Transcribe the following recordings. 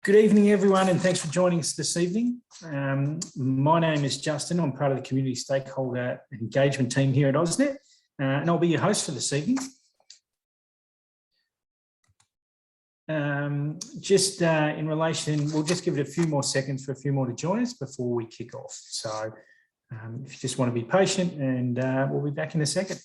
Good evening, everyone, and thanks for joining us this evening. My name is Justin. I'm part of the community stakeholder engagement team here at AusNet, and I'll be your host for this evening. In relation, we'll just give it a few more seconds for a few more to join us before we kick off. So if you just want to be patient, and we'll be back in a second.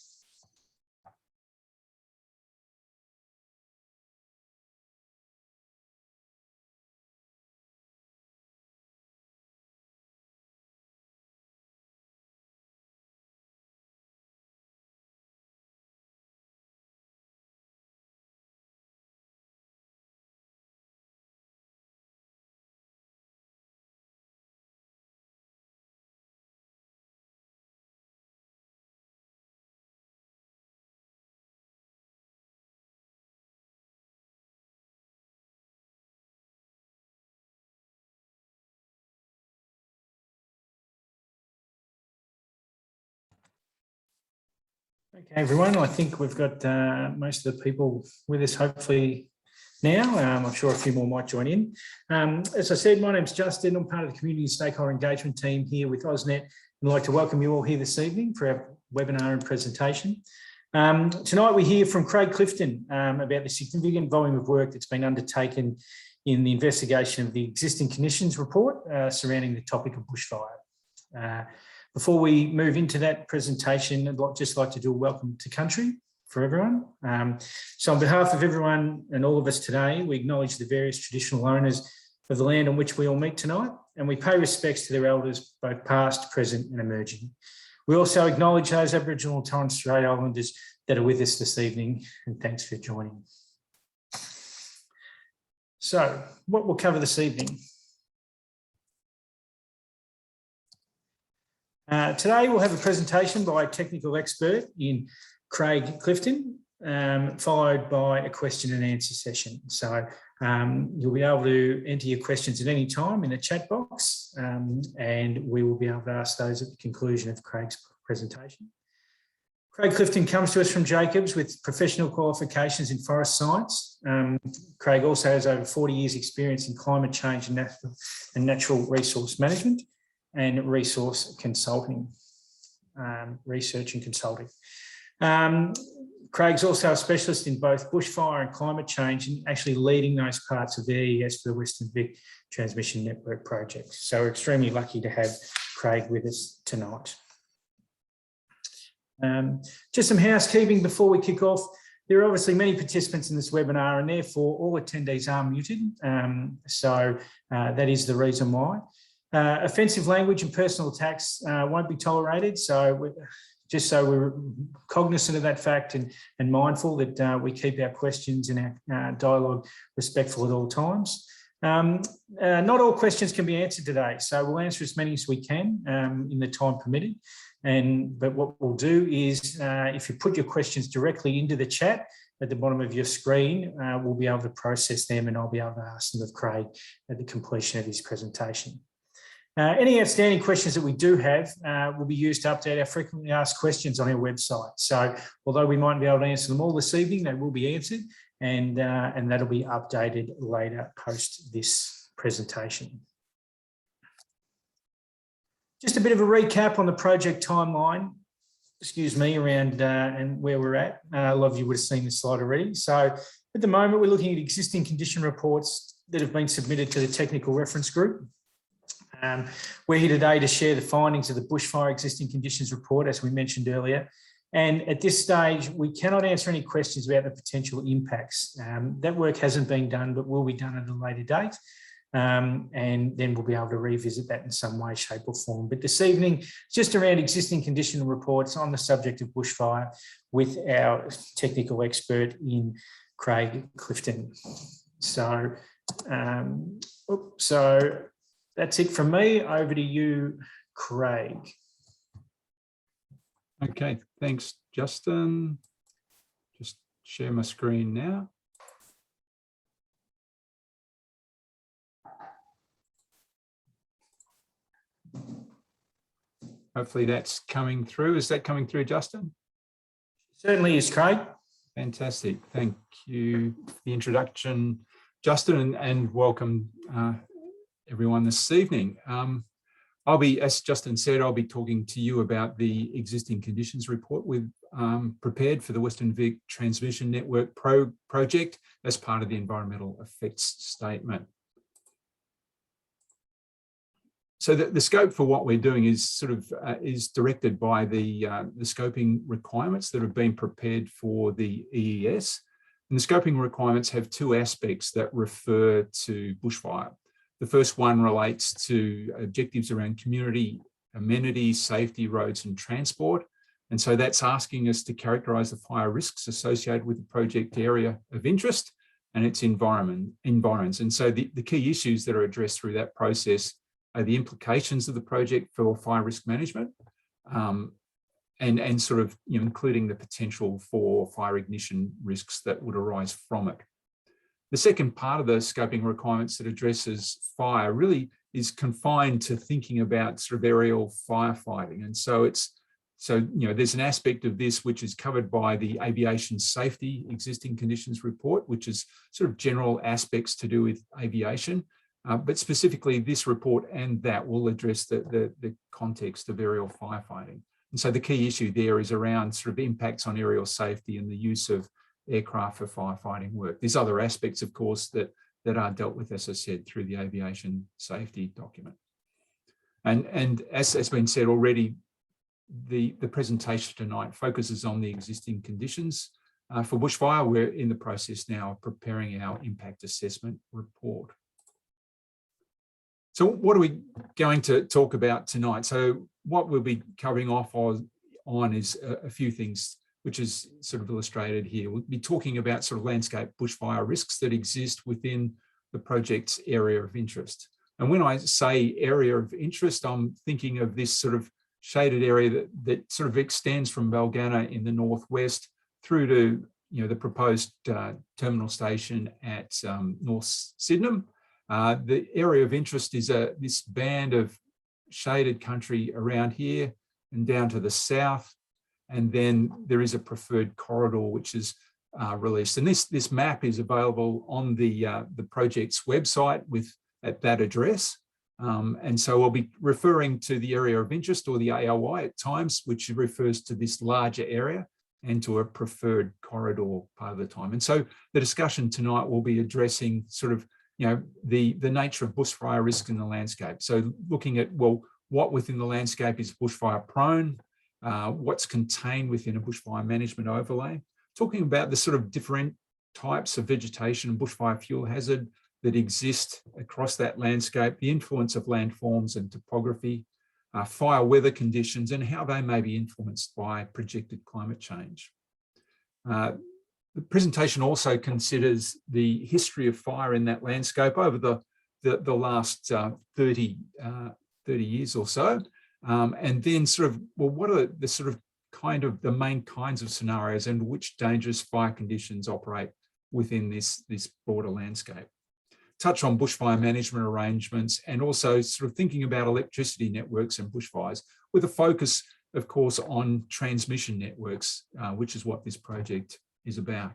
Okay, everyone, I think we've got most of the people with us hopefully now. I'm sure a few more might join in. As I said, my name's Justin. I'm part of the community stakeholder engagement team here with AusNet. I'd like to welcome you all here this evening for our webinar and presentation. Tonight we hear from Craig Clifton about the significant volume of work that's been undertaken in the investigation of the existing conditions report surrounding the topic of bushfire. Before we move into that presentation, I'd just like to do a welcome to country for everyone. So on behalf of everyone and all of us today, we acknowledge the various traditional owners of the land on which we all meet tonight, and we pay respects to their elders, both past, present and emerging. We also acknowledge those Aboriginal and Torres Strait Islanders that are with us this evening, and thanks for joining. So what we'll cover this evening. Today we'll have a presentation by a technical expert in Craig Clifton, followed by a question and answer session. So you'll be able to enter your questions at any time in the chat box, and we will be able to ask those at the conclusion of Craig's presentation. Craig Clifton comes to us from Jacobs with professional qualifications in forest science. Craig also has over 40 years experience in climate change and natural resource management and resource consulting, research and consulting. Craig's also a specialist in both bushfire and climate change, and actually leading those parts of the EES for the Western Vic Transmission Network project. So we're extremely lucky to have Craig with us tonight. Just some housekeeping before we kick off. There are obviously many participants in this webinar, and therefore all attendees are muted. That is the reason why. Offensive language and personal attacks won't be tolerated. So we're cognizant of that fact and mindful that we keep our questions and our dialogue respectful at all times. Not all questions can be answered today, so we'll answer as many as we can in the time permitted. But what we'll do is if you put your questions directly into the chat at the bottom of your screen, we'll be able to process them, and I'll be able to ask them of Craig at the completion of his presentation. Any outstanding questions that we do have will be used to update our frequently asked questions on our website. So although we might be able to answer them all this evening, they will be answered, and that'll be updated later post this presentation. Just a bit of a recap on the project timeline, around and where we're at. A lot of you would have seen this slide already. So at the moment, we're looking at existing condition reports that have been submitted to the technical reference group. We're here today to share the findings of the bushfire existing conditions report, as we mentioned earlier. And at this stage, we cannot answer any questions about the potential impacts. That work hasn't been done, but will be done at a later date. And then we'll be able to revisit that in some way, shape or form. But this evening, just around existing condition reports on the subject of bushfire with our technical expert in Craig Clifton. So that's it from me. Over to you, Craig. Okay, thanks, Justin. Just share my screen now. Hopefully that's coming through. Is that coming through, Justin? Certainly is, Craig. Fantastic. Thank you for the introduction Justin, and welcome everyone this evening. I'll be, as Justin said, I'll be talking to you about the existing conditions report we've prepared for the Western Vic Transmission Network project as part of the environmental effects statement. So the scope for what we're doing is sort of is directed by the scoping requirements that have been prepared for the EES. And the scoping requirements have two aspects that refer to bushfire. The first one relates to objectives around community amenities, safety, roads and transport. And so that's asking us to characterise the fire risks associated with the project area of interest and its environments. And so the key issues that are addressed through that process are the implications of the project for fire risk management, and sort of, including the potential for fire ignition risks that would arise from it. The second part of the scoping requirements that addresses fire really is confined to thinking about sort of aerial firefighting. And so there's an aspect of this which is covered by the aviation safety existing conditions report, which is sort of general aspects to do with aviation. But specifically this report and that will address the context of aerial firefighting. And so the key issue there is around sort of impacts on aerial safety and the use of aircraft for firefighting work. There's other aspects, of course, that are dealt with, as I said, through the aviation safety document. And as has been said already, the presentation tonight focuses on the existing conditions for bushfire. We're in the process now of preparing our impact assessment report. So what are we going to talk about tonight? So what we'll be covering off on is a few things, which is sort of illustrated here. We'll be talking about sort of landscape bushfire risks that exist within the project's area of interest. And when I say area of interest, I'm thinking of this sort of shaded area that sort of extends from Balgana in the northwest through to the proposed terminal station at North Sydenham. The area of interest is this band of shaded country around here and down to the south. And then there is a preferred corridor which is released. And this map is available on the project's website at that address. And so we'll be referring to the area of interest, or the AOI at times, which refers to this larger area, and to a preferred corridor part of the time. And so the discussion tonight will be addressing sort of the nature of bushfire risk in the landscape. So looking at, well, what within the landscape is bushfire prone, what's contained within a bushfire management overlay, talking about the sort of different types of vegetation and bushfire fuel hazard that exist across that landscape, the influence of landforms and topography, fire weather conditions, and how they may be influenced by projected climate change. The presentation also considers the history of fire in that landscape over the last 30 years or so. And then sort of, well, what are the sort of the main kinds of scenarios and which dangerous fire conditions operate within this broader landscape. Touch on bushfire management arrangements, and also sort of thinking about electricity networks and bushfires, with a focus, of course, on transmission networks, which is what this project is about.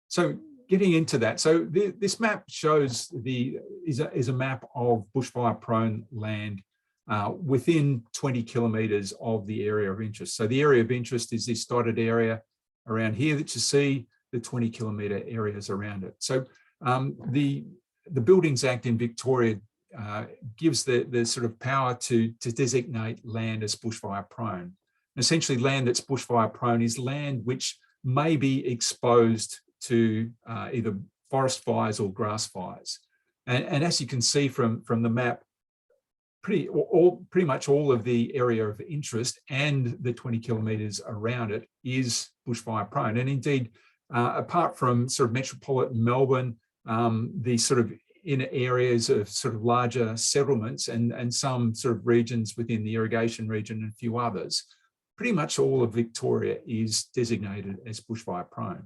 So getting into that, so this map shows is a map of bushfire prone land within 20 kilometres of the area of interest. So the area of interest is this dotted area around here that you see, the 20 kilometre areas around it. So the Buildings Act in Victoria gives the sort of power to designate land as bushfire prone. And essentially, land that's bushfire prone is land which may be exposed to either forest fires or grass fires. And as you can see from the map, pretty much all of the area of interest and the 20 kilometres around it is bushfire prone. And indeed, apart from sort of metropolitan Melbourne, the sort of inner areas of sort of larger settlements and some sort of regions within the irrigation region and a few others, pretty much all of Victoria is designated as bushfire prone.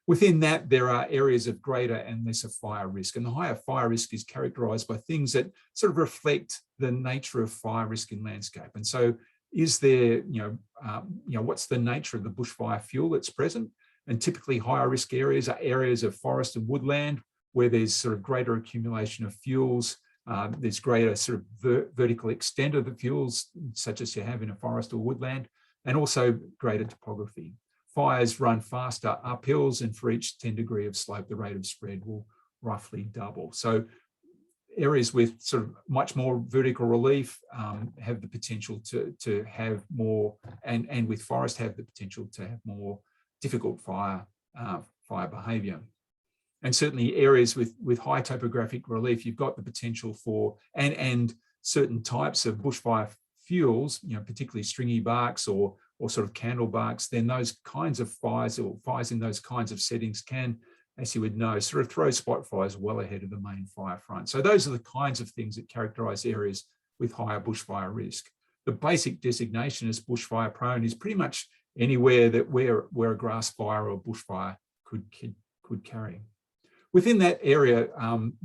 Within that, there are areas of greater and lesser fire risk, and the higher fire risk is characterised by things that sort of reflect the nature of fire risk in landscape. And so, is there, what's the nature of the bushfire fuel that's present? And typically higher risk areas are areas of forest and woodland where there's sort of greater accumulation of fuels. There's greater sort of vertical extent of the fuels, such as you have in a forest or woodland, and also greater topography. Fires run faster up hills, and for each 10 degree of slope, the rate of spread will roughly double. So areas with sort of much more vertical relief have the potential to have more, and with forest have the potential to have more difficult fire behaviour. And certainly areas with high topographic relief, you've got the potential for, and certain types of bushfire fuels, particularly stringy barks or sort of candle barks, then those kinds of fires or fires in those kinds of settings can, as you would know, sort of throw spot fires well ahead of the main fire front. So those are the kinds of things that characterise areas with higher bushfire risk. The basic designation as bushfire prone is pretty much anywhere that where a grass fire or bushfire could carry. Within that area,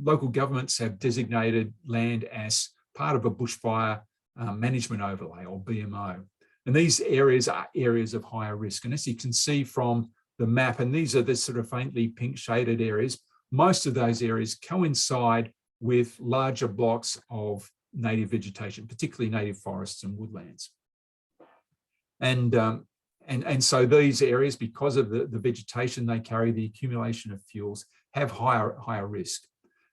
local governments have designated land as part of a bushfire management overlay, or BMO. And these areas are areas of higher risk. And as you can see from the map, and these are the sort of faintly pink shaded areas, most of those areas coincide with larger blocks of native vegetation, particularly native forests and woodlands. And so these areas, because of the vegetation they carry, the accumulation of fuels, have higher risk.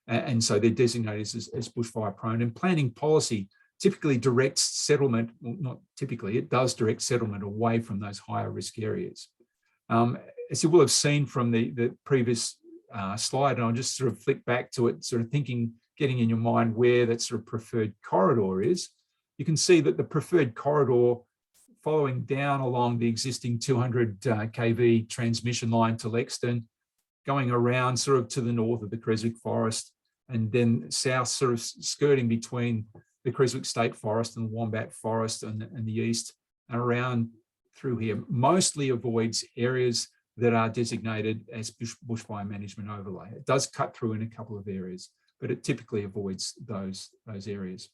And so they're designated as bushfire prone. And planning policy typically directs settlement, well, not typically, it does direct settlement away from those higher risk areas. As you will have seen from the previous slide, and I'll just sort of flick back to it, sort of thinking, getting in your mind where that sort of preferred corridor is, you can see that the preferred corridor following down along the existing 200 kV transmission line to Lexington, going around sort of to the north of the Creswick Forest, and then south, sort of skirting between the Creswick State Forest and the Wombat Forest and the east, and around through here, mostly avoids areas that are designated as bushfire management overlay. It does cut through in a couple of areas, but it typically avoids those areas.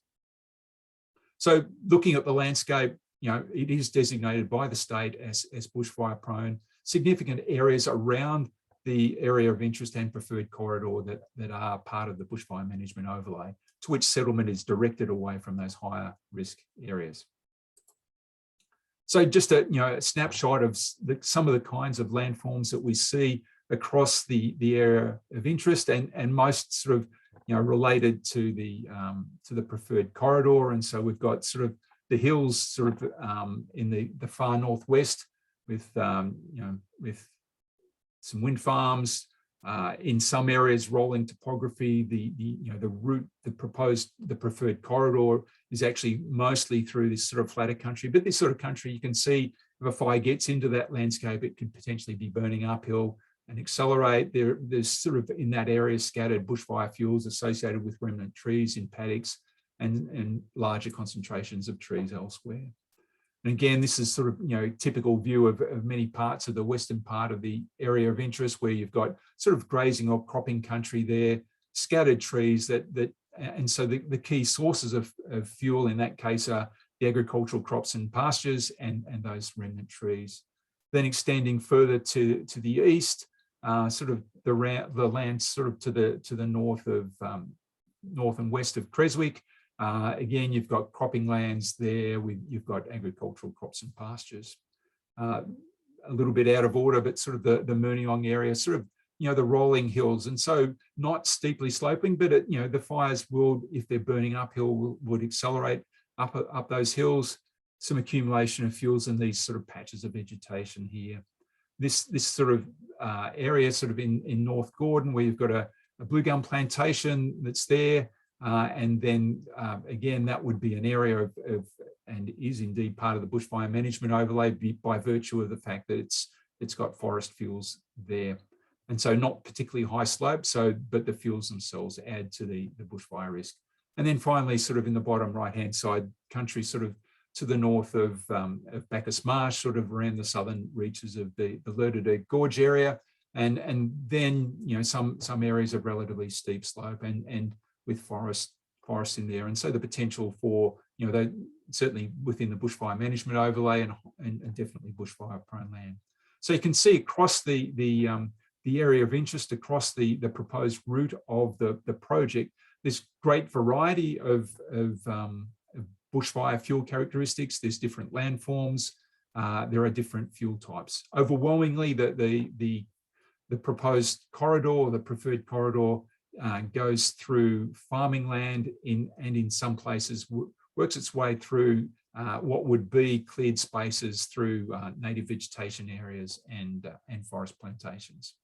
So looking at the landscape, it is designated by the state as bushfire prone. Significant areas around the area of interest and preferred corridor that are part of the bushfire management overlay, to which settlement is directed away from those higher risk areas. So just a snapshot of some of the kinds of landforms that we see across the area of interest, and most sort of related to the preferred corridor. And so we've got sort of the hills sort of in the far northwest with some wind farms, in some areas rolling topography. The route, the preferred corridor is actually mostly through this sort of flatter country. But this sort of country, you can see if a fire gets into that landscape, it could potentially be burning uphill and accelerate. There's sort of in that area scattered bushfire fuels associated with remnant trees in paddocks and larger concentrations of trees elsewhere. And again, this is sort of typical view of many parts of the western part of the area of interest, where you've got sort of grazing or cropping country there, scattered trees and so the key sources of fuel in that case are the agricultural crops and pastures and those remnant trees. Then extending further to the east, sort of the land sort of to the north and west of Creswick. Again, you've got cropping lands there, you've got agricultural crops and pastures. A little bit out of order, but sort of the Murniong area, sort of, the rolling hills. And so not steeply sloping, but the fires will, if they're burning uphill, would accelerate up those hills. Some accumulation of fuels in these sort of patches of vegetation here. This sort of area sort of in North Gordon, where you've got a blue gum plantation that's there. And then again, that would be an area of and is indeed part of the bushfire management overlay by virtue of the fact that it's got forest fuels there. And so not particularly high slope, but the fuels themselves add to the bushfire risk. And then finally, sort of in the bottom right-hand side country, sort of to the north of Bacchus Marsh, sort of around the southern reaches of the Lerderderg Gorge area. And then, some areas of relatively steep slope and with forest in there. And so the potential for, certainly within the bushfire management overlay and definitely bushfire prone land. So you can see across the area of interest, across the proposed route of the project, there's great variety of bushfire fuel characteristics. There's different landforms. There are different fuel types. Overwhelmingly, the proposed corridor, the preferred corridor, goes through farming land and in some places works its way through what would be cleared spaces through native vegetation areas and forest plantations.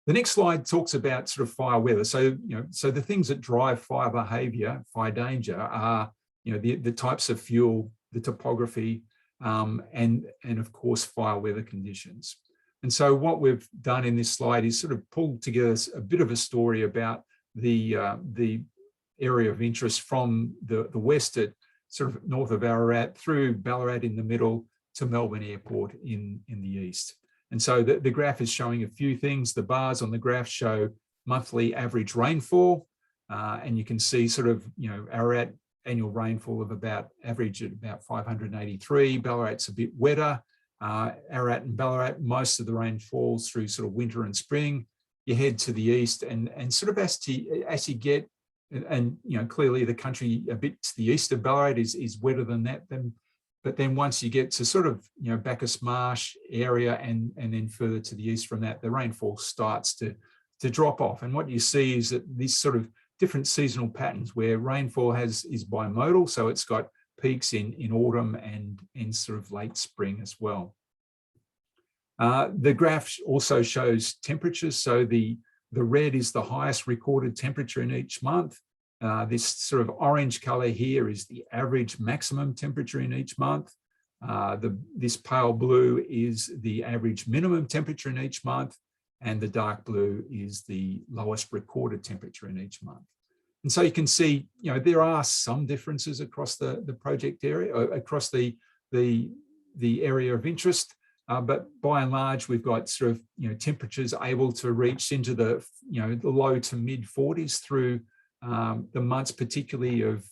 The next slide talks about sort of fire weather. So, so the things that drive fire behaviour, fire danger, are, the types of fuel, the topography, and of course, fire weather conditions. And so what we've done in this slide is sort of pulled together a bit of a story about the area of interest from the west at sort of north of Ararat, through Ballarat in the middle, to Melbourne Airport in the east. And so the graph is showing a few things. The bars on the graph show monthly average rainfall, and you can see sort of, Ararat annual rainfall of average at about 583. Ballarat's a bit wetter. Ararat and Ballarat, most of the rain falls through sort of winter and spring. You head to the east and sort of as you get, and clearly the country a bit to the east of Ballarat is wetter than that. But then once you get to sort of, Bacchus Marsh area and then further to the east from that, the rainfall starts to drop off. And what you see is that these sort of different seasonal patterns where rainfall is bimodal. So it's got peaks in autumn and in sort of late spring as well. The graph also shows temperatures. So the red is the highest recorded temperature in each month. This sort of orange color here is the average maximum temperature in each month. This pale blue is the average minimum temperature in each month, and the dark blue is the lowest recorded temperature in each month. And so you can see, there are some differences across the project area, across the area of interest. But by and large, we've got sort of, temperatures able to reach into the, the low to mid 40s through the months, particularly of,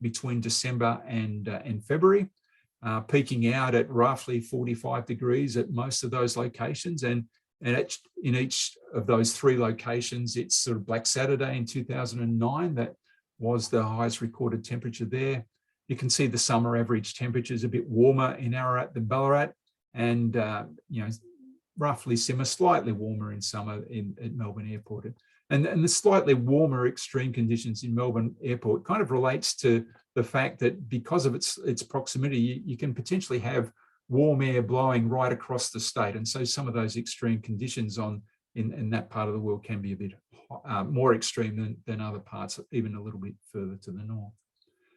between December and February, peaking out at roughly 45 degrees at most of those locations. And in each of those three locations, it's sort of Black Saturday in 2009 that was the highest recorded temperature there. You can see the summer average temperatures a bit warmer in Ararat than Ballarat, and roughly similar, slightly warmer in summer at Melbourne Airport. And the slightly warmer extreme conditions in Melbourne Airport kind of relates to the fact that because of its proximity, you can potentially have warm air blowing right across the state. And so some of those extreme conditions in that part of the world can be a bit more extreme than other parts, even a little bit further to the north.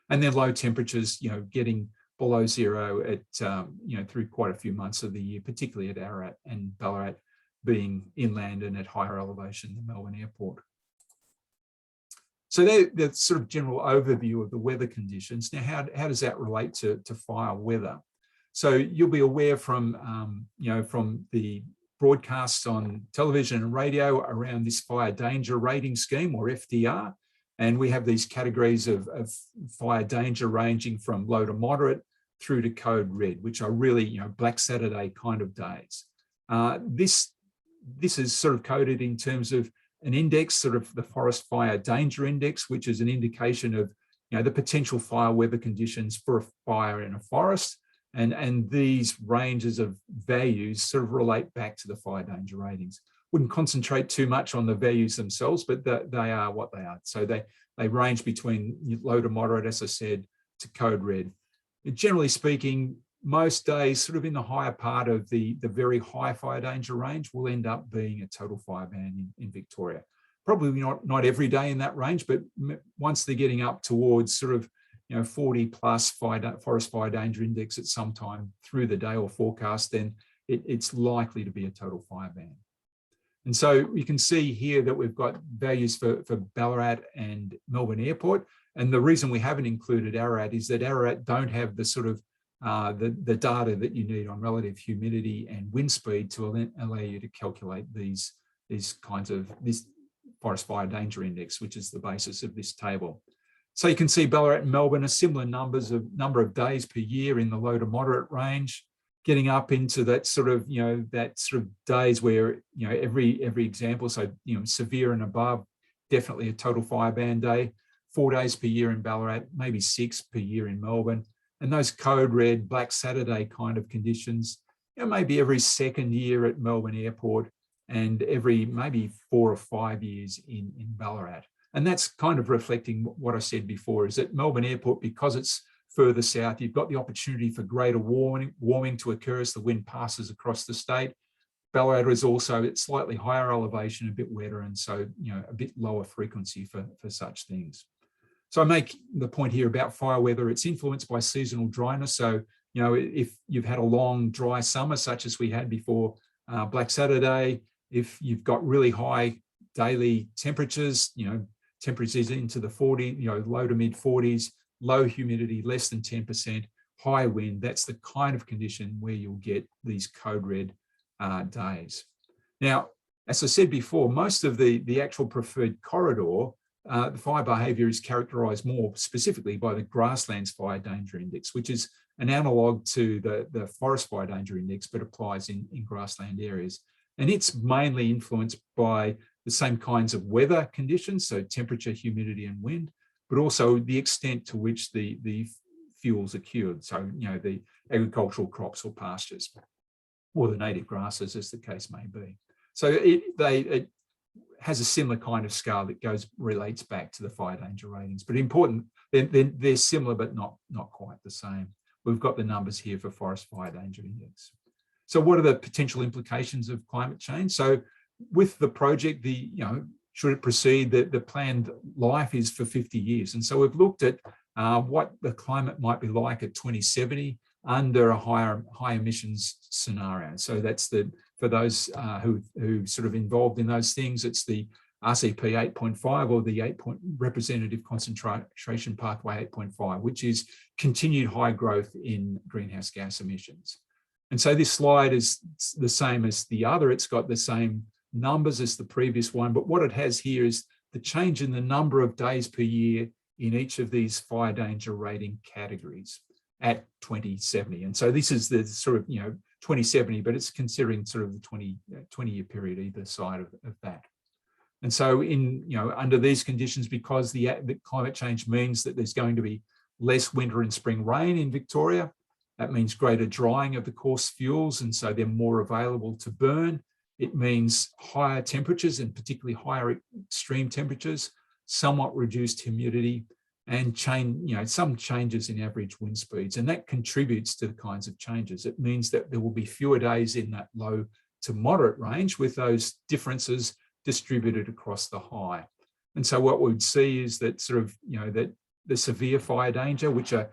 And then low temperatures, getting below zero at, through quite a few months of the year, particularly at Ararat and Ballarat being inland and at higher elevation than Melbourne Airport. So the sort of general overview of the weather conditions. Now, how does that relate to fire weather? So you'll be aware from, from the broadcasts on television and radio around this fire danger rating scheme, or FDR. And we have these categories of fire danger ranging from low to moderate through to code red, which are really, Black Saturday kind of days. This is sort of coded in terms of an index, sort of the Forest Fire Danger Index, which is an indication of, the potential fire weather conditions for a fire in a forest. And these ranges of values sort of relate back to the fire danger ratings. Wouldn't concentrate too much on the values themselves, but they are what they are. So they range between low to moderate, as I said, to code red. Generally speaking, most days sort of in the higher part of the very high fire danger range will end up being a total fire ban in Victoria. Probably not every day in that range, but once they're getting up towards sort of 40 plus forest fire danger index at some time through the day or forecast, then it's likely to be a total fire ban. And so you can see here that we've got values for Ballarat and Melbourne Airport. And the reason we haven't included Ararat is that Ararat don't have the sort of the data that you need on relative humidity and wind speed to allow you to calculate this forest fire danger index, which is the basis of this table. So you can see Ballarat and Melbourne are similar number of days per year in the low to moderate range, getting up into that sort of, days where, every example, so, severe and above, definitely a total fire ban day, 4 days per year in Ballarat, maybe 6 per year in Melbourne. And those code red, Black Saturday kind of conditions, maybe every second year at Melbourne Airport and every maybe 4 or 5 years in Ballarat. And that's kind of reflecting what I said before, is that Melbourne Airport, because it's further south, you've got the opportunity for greater warming to occur as the wind passes across the state. Ballarat is also at slightly higher elevation, a bit wetter, and so, a bit lower frequency for such things. So I make the point here about fire weather. It's influenced by seasonal dryness. So, if you've had a long dry summer, such as we had before Black Saturday, if you've got really high daily temperatures, temperatures into the 40, low to mid 40s, low humidity, less than 10%, high wind, that's the kind of condition where you'll get these code red days. Now, as I said before, most of the actual preferred corridor, the fire behaviour is characterised more specifically by the Grasslands Fire Danger Index, which is an analogue to the Forest Fire Danger Index, but applies in grassland areas. And it's mainly influenced by the same kinds of weather conditions, so temperature, humidity, and wind, but also the extent to which the fuels are cured, so, the agricultural crops or pastures, or the native grasses, as the case may be. So it has a similar kind of scale that relates back to the fire danger ratings, but important, they're similar, but not quite the same. We've got the numbers here for Forest Fire Danger Index. So what are the potential implications of climate change? So with the project, should it proceed, the planned life is for 50 years. And so we've looked at what the climate might be like at 2070 under a high emissions scenario. So that's for those who sort of involved in those things, it's the RCP 8.5 or the Representative Concentration Pathway 8.5, which is continued high growth in greenhouse gas emissions. And so this slide is the same as the other. It's got the same numbers as the previous one, but what it has here is the change in the number of days per year in each of these fire danger rating categories at 2070. And so this is the sort of, 2070, but it's considering sort of the 20-year period either side of that. And so under these conditions, because the climate change means that there's going to be less winter and spring rain in Victoria, that means greater drying of the coarse fuels, and so they're more available to burn. It means higher temperatures, and particularly higher extreme temperatures, somewhat reduced humidity, and some changes in average wind speeds. And that contributes to the kinds of changes. It means that there will be fewer days in that low to moderate range, with those differences distributed across the high. And so what we'd see is that that the severe fire danger, which are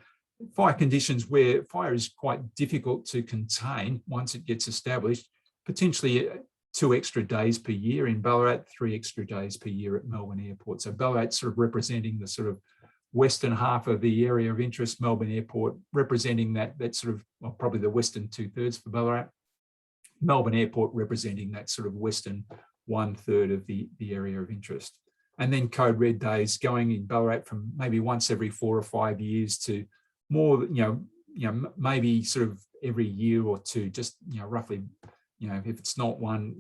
fire conditions where fire is quite difficult to contain once it gets established, potentially 2 extra days per year in Ballarat, 3 extra days per year at Melbourne Airport. So Ballarat sort of representing the sort of western half of the area of interest, Melbourne Airport representing that sort of, well, probably the western 2/3 for Ballarat, Melbourne Airport representing that sort of western 1/3 of the area of interest. And then code red days going in Ballarat from maybe once every 4 or 5 years to more, maybe sort of every year or two, just, roughly, if it's not one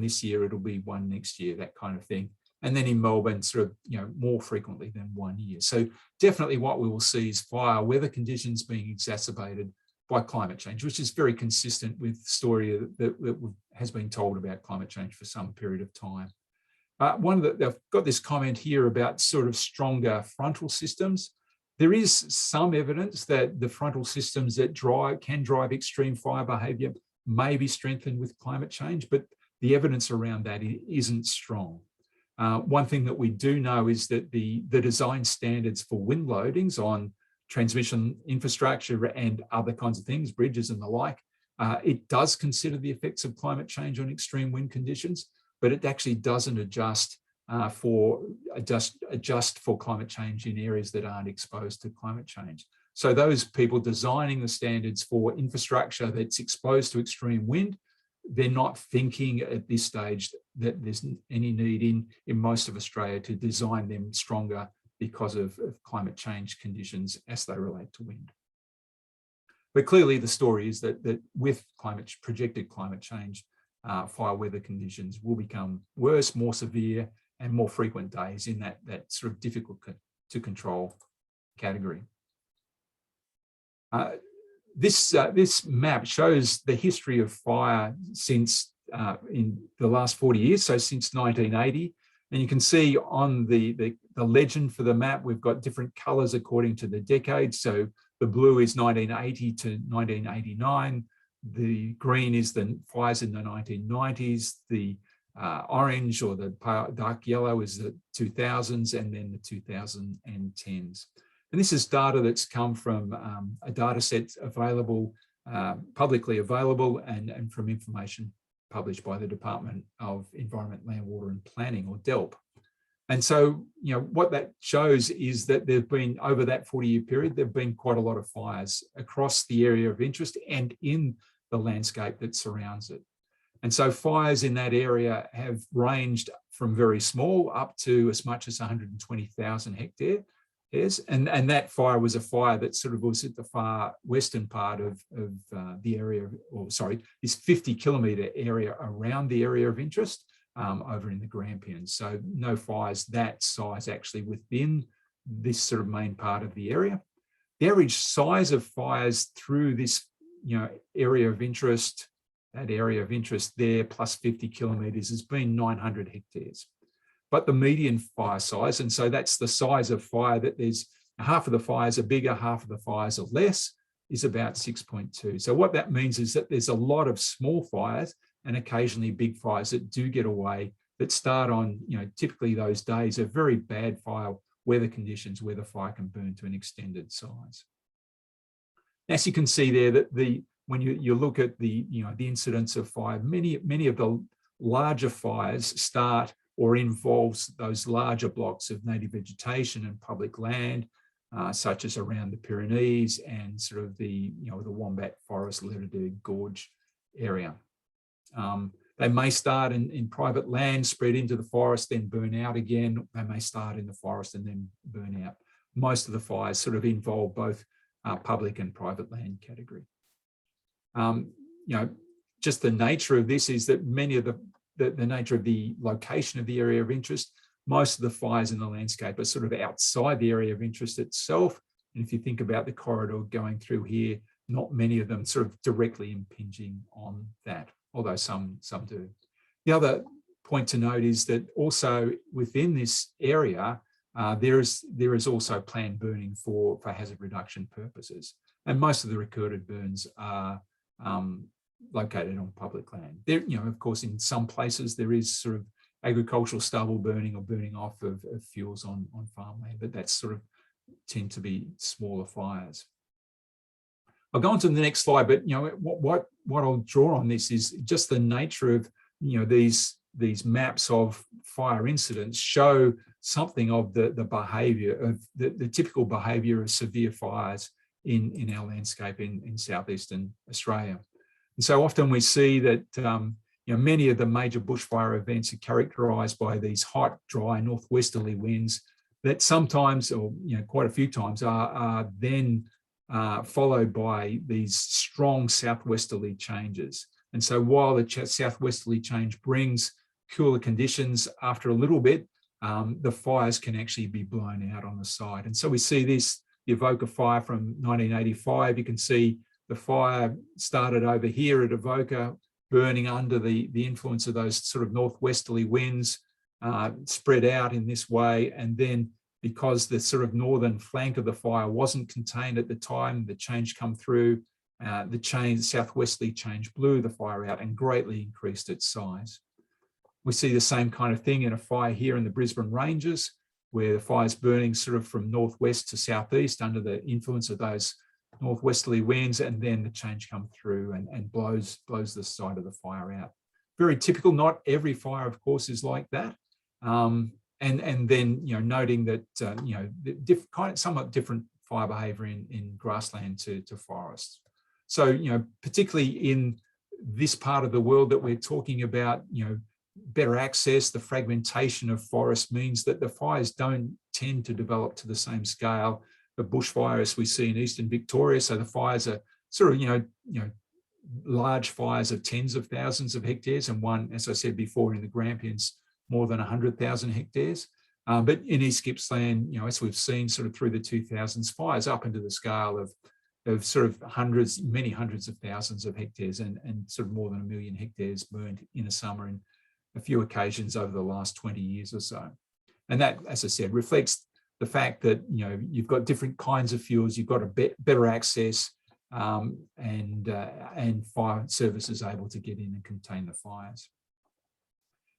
this year, it'll be one next year, that kind of thing. And then in Melbourne, sort of, more frequently than 1 year. So definitely what we will see is fire weather conditions being exacerbated by climate change, which is very consistent with the story that has been told about climate change for some period of time. I've got this comment here about sort of stronger frontal systems. There is some evidence that the frontal systems that can drive extreme fire behaviour may be strengthened with climate change, but the evidence around that isn't strong. One thing that we do know is that the design standards for wind loadings on transmission infrastructure and other kinds of things, bridges and the like, it does consider the effects of climate change on extreme wind conditions, but it actually doesn't adjust for climate change in areas that aren't exposed to climate change. So those people designing the standards for infrastructure that's exposed to extreme wind, they're not thinking at this stage that there's any need in most of Australia to design them stronger because of climate change conditions as they relate to wind. But clearly the story is that with projected climate change, fire weather conditions will become worse, more severe, and more frequent days in that sort of difficult to control category. This map shows the history of fire since in the last 40 years, so since 1980. And you can see on the legend for the map, we've got different colors according to the decade. So the blue is 1980 to 1989. The green is the fires in the 1990s. The orange or the dark yellow is the 2000s, and then the 2010s. And this is data that's come from a data set available, publicly available, and from information published by the Department of Environment, Land, Water and Planning, or DELP. And so, what that shows is that there've been, over that 40-year period, there've been quite a lot of fires across the area of interest and in the landscape that surrounds it. And so fires in that area have ranged from very small up to as much as 120,000 hectares. And that fire was a fire that sort of was at the far western part of the area, or sorry, this 50-kilometre area around the area of interest over in the Grampians. So no fires that size actually within this sort of main part of the area. The average size of fires through this, area of interest, that area of interest there plus 50 kilometres has been 900 hectares. But the median fire size, and so that's the size of fire that there's half of the fires are bigger, half of the fires are less, is about 6.2. So what that means is that there's a lot of small fires and occasionally big fires that do get away, that start on, typically those days of very bad fire weather conditions where the fire can burn to an extended size. As you can see there, that when you look at the incidence of fire, many of the larger fires start or involves those larger blocks of native vegetation and public land, such as around the Pyrenees and sort of the Wombat Forest, Lerderderg Gorge area. They may start in private land, spread into the forest, then burn out again. They may start in the forest and then burn out. Most of the fires sort of involve both public and private land category. Just the nature of this is that many of the nature of the location of the area of interest, most of the fires in the landscape are sort of outside the area of interest itself. And if you think about the corridor going through here, not many of them sort of directly impinging on that, although some do. The other point to note is that also within this area, there is also planned burning for hazard reduction purposes. And most of the recorded burns are located on public land. There, of course, in some places there is sort of agricultural stubble burning or burning off of fuels on farmland, but that's sort of tend to be smaller fires. I'll go on to the next slide, but what I'll draw on this is just the nature of these maps of fire incidents show something of the behaviour of the typical behaviour of severe fires in our landscape in southeastern Australia. And so often we see that many of the major bushfire events are characterised by these hot, dry, northwesterly winds that sometimes, or quite a few times, are then followed by these strong southwesterly changes. And so while the southwesterly change brings cooler conditions, after a little bit, the fires can actually be blown out on the side. And so we see this, the Avoca fire from 1985. You can see the fire started over here at Avoca, burning under the influence of those sort of northwesterly winds, spread out in this way. And then because the sort of northern flank of the fire wasn't contained at the time, the change come through, the southwesterly change blew the fire out and greatly increased its size. We see the same kind of thing in a fire here in the Brisbane Ranges, where the fire's burning sort of from northwest to southeast under the influence of those northwesterly winds, and then the change come through and blows the side of the fire out. Very typical. Not every fire, of course, is like that. And then noting that somewhat different fire behaviour in grassland to forests. So particularly in this part of the world that we're talking about, better access, the fragmentation of forests means that the fires don't tend to develop to the same scale of bushfires we see in eastern Victoria. So the fires are sort of, large fires of tens of thousands of hectares, and one, as I said before, in the Grampians, more than 100,000 hectares. But in East Gippsland, as we've seen sort of through the 2000s, fires up into the scale of sort of many hundreds of thousands of hectares, and sort of more than 1 million hectares burned in a summer in a few occasions over the last 20 years or so. And that, as I said, reflects the fact that, you've got different kinds of fuels, you've got a better access, and fire services able to get in and contain the fires.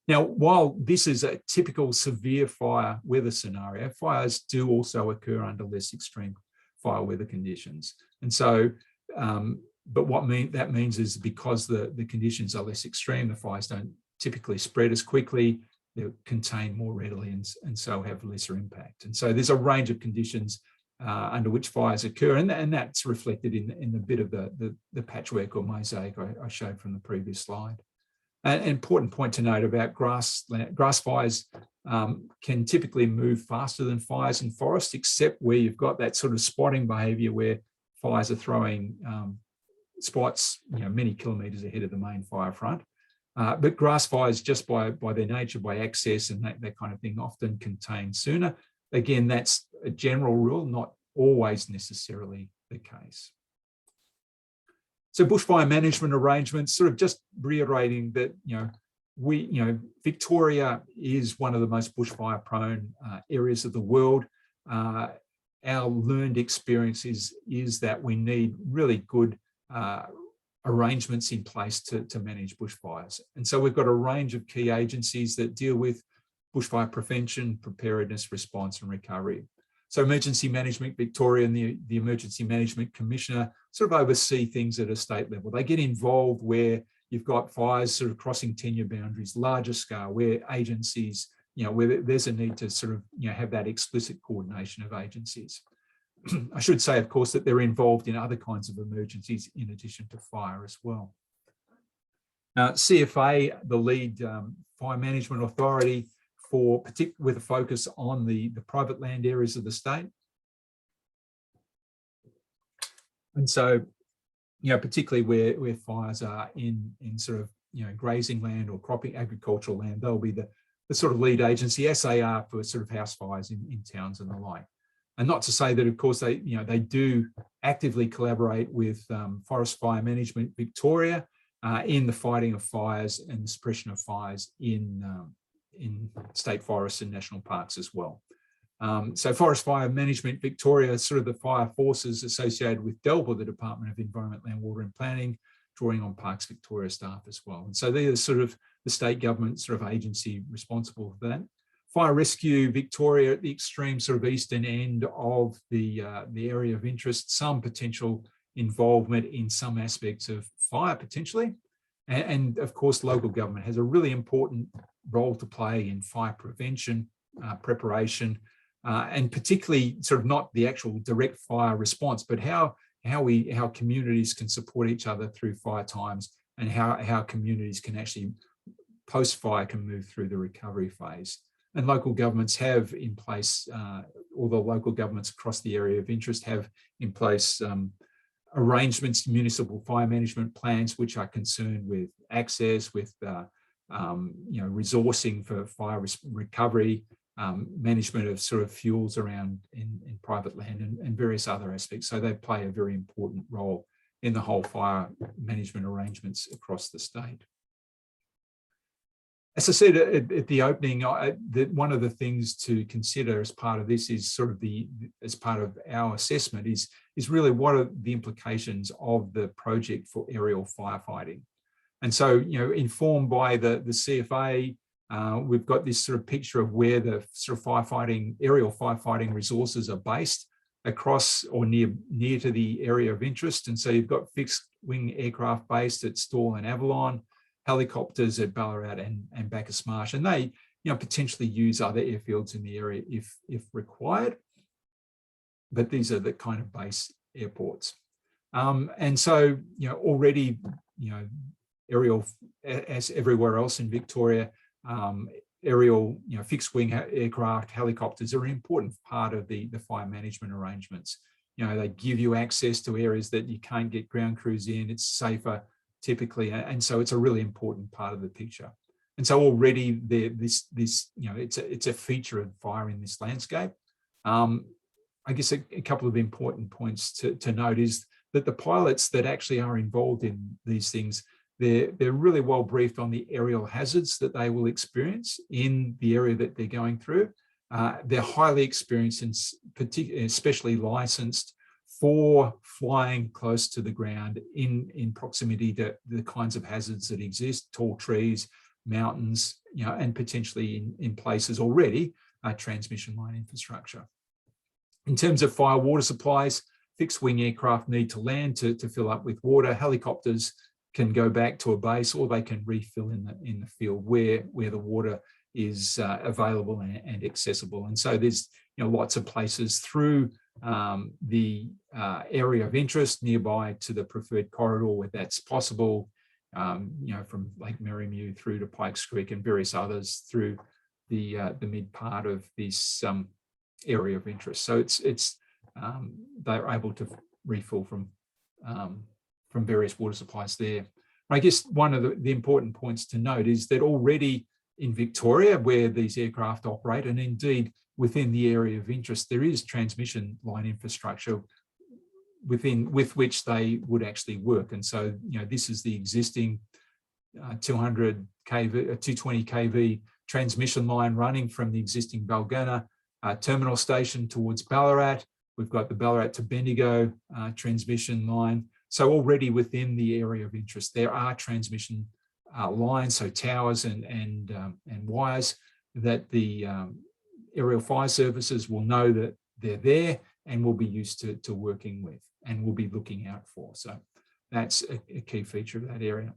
Now, while this is a typical severe fire weather scenario, fires do also occur under less extreme fire weather conditions. And so, but what that means is because the conditions are less extreme, the fires don't typically spread as quickly, they're contained more readily, and so have lesser impact. And so there's a range of conditions under which fires occur, and that's reflected in the bit of the patchwork or mosaic I showed from the previous slide. An important point to note about grass fires can typically move faster than fires in forest, except where you've got that sort of spotting behaviour where fires are throwing spots, many kilometres ahead of the main fire front. But grass fires, just by their nature, by access and that kind of thing, often contain sooner. Again, that's a general rule, not always necessarily the case. So bushfire management arrangements, sort of just reiterating that, Victoria is one of the most bushfire prone areas of the world. Our learned experience is that we need really good arrangements in place to manage bushfires. And so we've got a range of key agencies that deal with bushfire prevention, preparedness, response and recovery. So Emergency Management Victoria and the Emergency Management Commissioner sort of oversee things at a state level. They get involved where you've got fires sort of crossing tenure boundaries, larger scale, where agencies, where there's a need to sort of, have that explicit coordination of agencies. I should say, of course, that they're involved in other kinds of emergencies in addition to fire as well. CFA, the lead fire management authority, with a focus on the private land areas of the state. And so, particularly where fires are in sort of, grazing land or cropping agricultural land, they'll be the sort of lead agency, as they are for sort of house fires in towns and the like. And not to say that, of course, they do actively collaborate with Forest Fire Management Victoria in the fighting of fires and the suppression of fires in state forests and national parks as well. So Forest Fire Management Victoria, sort of the fire forces associated with DELWA, the Department of Environment, Land, Water and Planning, drawing on Parks Victoria staff as well. And so they're sort of the state government sort of agency responsible for that. Fire Rescue Victoria at the extreme sort of eastern end of the area of interest, some potential involvement in some aspects of fire potentially. And of course, local government has a really important role to play in fire prevention, preparation, and particularly sort of not the actual direct fire response, but how communities can support each other through fire times, and how communities can actually post-fire can move through the recovery phase. And local governments have in place, all the local governments across the area of interest have in place arrangements, municipal fire management plans, which are concerned with access, with resourcing for fire recovery, management of sort of fuels around in private land and various other aspects. So they play a very important role in the whole fire management arrangements across the state. As I said at the opening, one of the things to consider as part of this is sort of as part of our assessment is really what are the implications of the project for aerial firefighting. And so, informed by the CFA, we've got this sort of picture of where the sort of aerial firefighting resources are based across or near to the area of interest. And so you've got fixed wing aircraft based at Stawell and Avalon, helicopters at Ballarat and Bacchus Marsh, and they potentially use other airfields in the area if required. But these are the kind of base airports. And so already aerial, as everywhere else in Victoria, aerial, fixed wing aircraft, helicopters are an important part of the fire management arrangements. They give you access to areas that you can't get ground crews in. It's safer typically, and so it's a really important part of the picture. And so already it's a feature of fire in this landscape. I guess a couple of important points to note is that the pilots that actually are involved in these things, they're really well briefed on the aerial hazards that they will experience in the area that they're going through. They're highly experienced and especially licensed for flying close to the ground in proximity to the kinds of hazards that exist, tall trees, mountains, and potentially in places already transmission line infrastructure. In terms of fire water supplies, fixed wing aircraft need to land to fill up with water. Helicopters can go back to a base, or they can refill in the field where the water is available and accessible. And so there's lots of places through the area of interest nearby to the preferred corridor where that's possible. From Lake Merrimew through to Pikes Creek and various others through the mid part of this area of interest. So they're able to refill from various water supplies there. I guess one of the important points to note is that already in Victoria, where these aircraft operate, and indeed within the area of interest, there is transmission line infrastructure with which they would actually work. And so, this is the existing 200 kV, 220 kV transmission line running from the existing Balgana terminal station towards Ballarat. We've got the Ballarat to Bendigo transmission line. So already within the area of interest, there are transmission lines, so towers and wires that the aerial fire services will know that they're there and will be used to working with and will be looking out for. So that's a key feature of that area.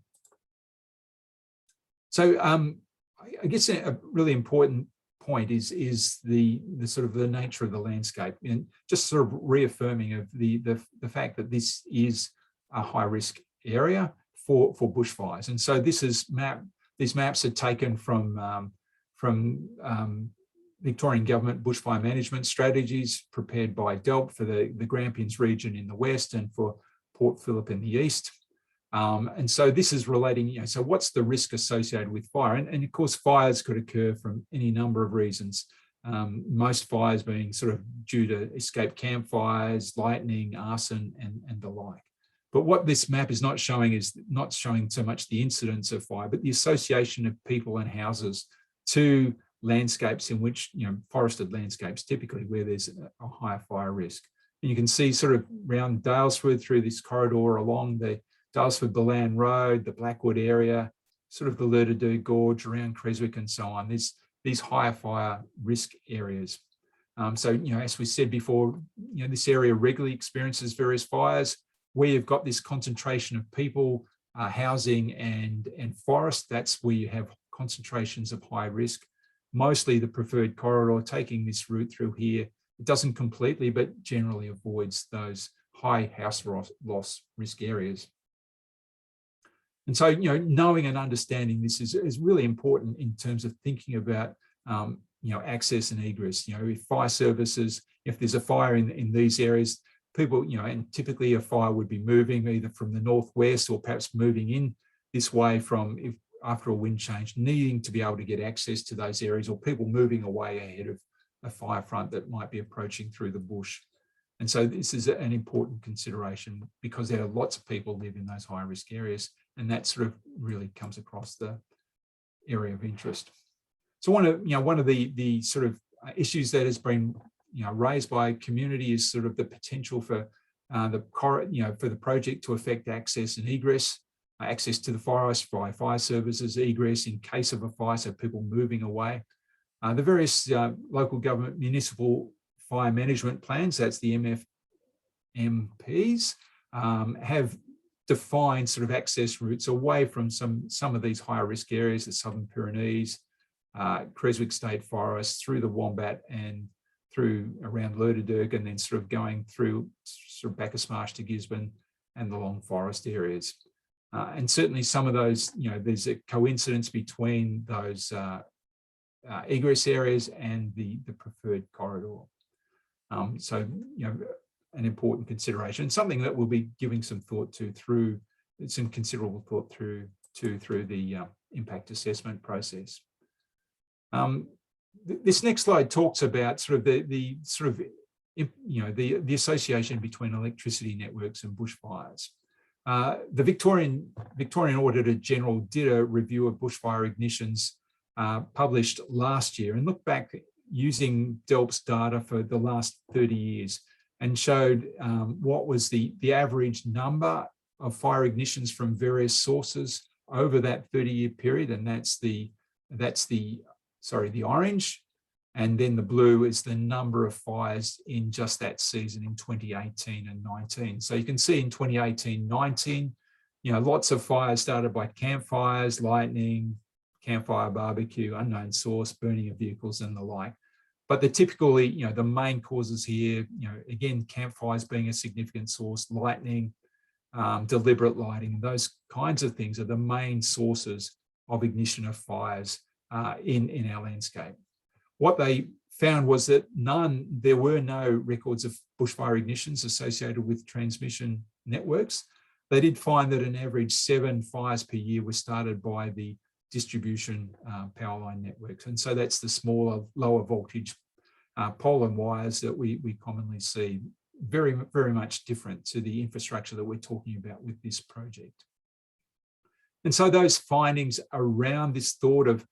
So I guess a really important point is the sort of the nature of the landscape, and just sort of reaffirming of the fact that this is a high risk area for bushfires. And so these maps are taken from Victorian Government bushfire management strategies prepared by DELP for the Grampians region in the west and for Port Phillip in the east. And so this is relating, so what's the risk associated with fire? And of course, fires could occur from any number of reasons. Most fires being sort of due to escaped campfires, lightning, arson, and the like. But what this map is not showing so much the incidence of fire, but the association of people and houses to landscapes in which, forested landscapes typically where there's a higher fire risk. And you can see sort of around Dalesford through this corridor along the Dalesford-Balan Road, the Blackwood area, sort of the Lerderderg Gorge around Creswick and so on. There's these higher fire risk areas. So, as we said before, this area regularly experiences various fires. Where you've got this concentration of people, housing and forest, that's where you have concentrations of high risk. Mostly the preferred corridor taking this route through here, it doesn't completely, but generally avoids those high house loss risk areas. And so, knowing and understanding this is really important in terms of thinking about, access and egress. If fire services, if there's a fire in these areas, people, and typically a fire would be moving either from the northwest or perhaps moving in this way after a wind change, needing to be able to get access to those areas, or people moving away ahead of a fire front that might be approaching through the bush. And so this is an important consideration because there are lots of people live in those high risk areas, and that sort of really comes across the area of interest. So one of the sort of issues that has been raised by community is sort of the potential for for the project to affect access and egress, access to the forest by fire services, egress in case of a fire, so people moving away. The various local government municipal fire management plans, that's the MFMPs, have defined sort of access routes away from some of these higher risk areas, the Southern Pyrenees, Creswick State Forest, through the Wombat and through around Lerderderg, and then sort of going through sort of Bacchus Marsh to Gisborne and the Long Forest areas. And certainly some of those, there's a coincidence between those egress areas and the preferred corridor. So, an important consideration, something that we'll be giving some thought to through some considerable thought through the impact assessment process. This next slide talks about sort of the association between electricity networks and bushfires. The Victorian Auditor General did a review of bushfire ignitions published last year and looked back using DELP's data for the last 30 years and showed what was the average number of fire ignitions from various sources over that 30-year period, and that's the orange, and then the blue is the number of fires in just that season in 2018 and 19. So you can see in 2018-19, lots of fires started by campfires, lightning, campfire barbecue, unknown source, burning of vehicles and the like. But typically, the main causes here, again, campfires being a significant source, lightning, deliberate lighting, those kinds of things are the main sources of ignition of fires in our landscape. What they found was that there were no records of bushfire ignitions associated with transmission networks. They did find that an average 7 fires per year were started by the distribution power line networks. And so that's the smaller, lower voltage pole and wires that we commonly see, very, very much different to the infrastructure that we're talking about with this project. And so those findings around this thought of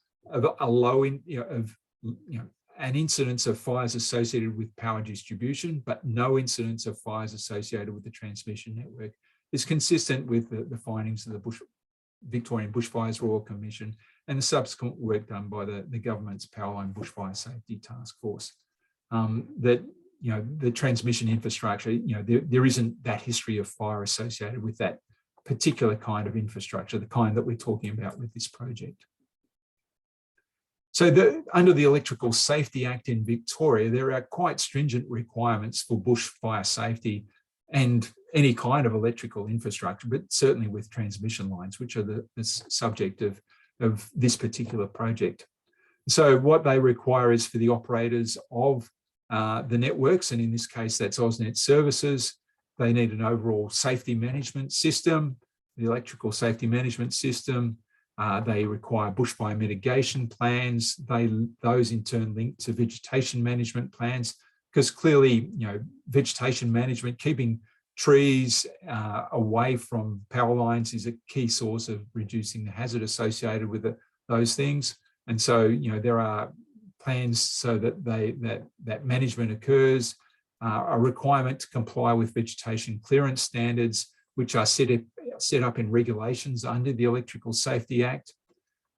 a low, an incidence of fires associated with power distribution, but no incidence of fires associated with the transmission network is consistent with the findings of the Victorian Bushfires Royal Commission and the subsequent work done by the government's Powerline Bushfire Safety Task Force. That the transmission infrastructure, there isn't that history of fire associated with that particular kind of infrastructure, the kind that we're talking about with this project. So under the Electrical Safety Act in Victoria, there are quite stringent requirements for bushfire safety and any kind of electrical infrastructure, but certainly with transmission lines, which are the subject of this particular project. So what they require is for the operators of the networks, and in this case, that's AusNet Services, they need an overall safety management system, the electrical safety management system. They require bushfire mitigation plans. Those in turn link to vegetation management plans, because clearly, vegetation management, keeping trees away from power lines is a key source of reducing the hazard associated with those things. And so, there are plans so that that management occurs, a requirement to comply with vegetation clearance standards, which are set up in regulations under the Electrical Safety Act.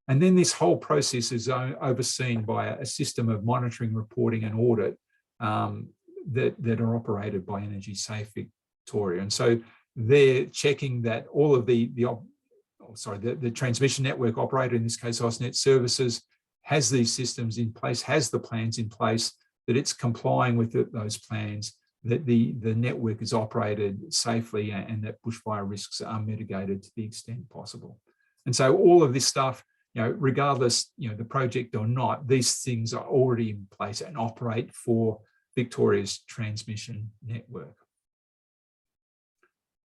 And then this whole process is overseen by a system of monitoring, reporting and audit that are operated by Energy Safe Victoria. And so they're checking that all of the transmission network operator, in this case AusNet Services, has these systems in place, has the plans in place, that it's complying with those plans, that the network is operated safely, and that bushfire risks are mitigated to the extent possible. And so all of this stuff, regardless, the project or not, these things are already in place and operate for Victoria's transmission network.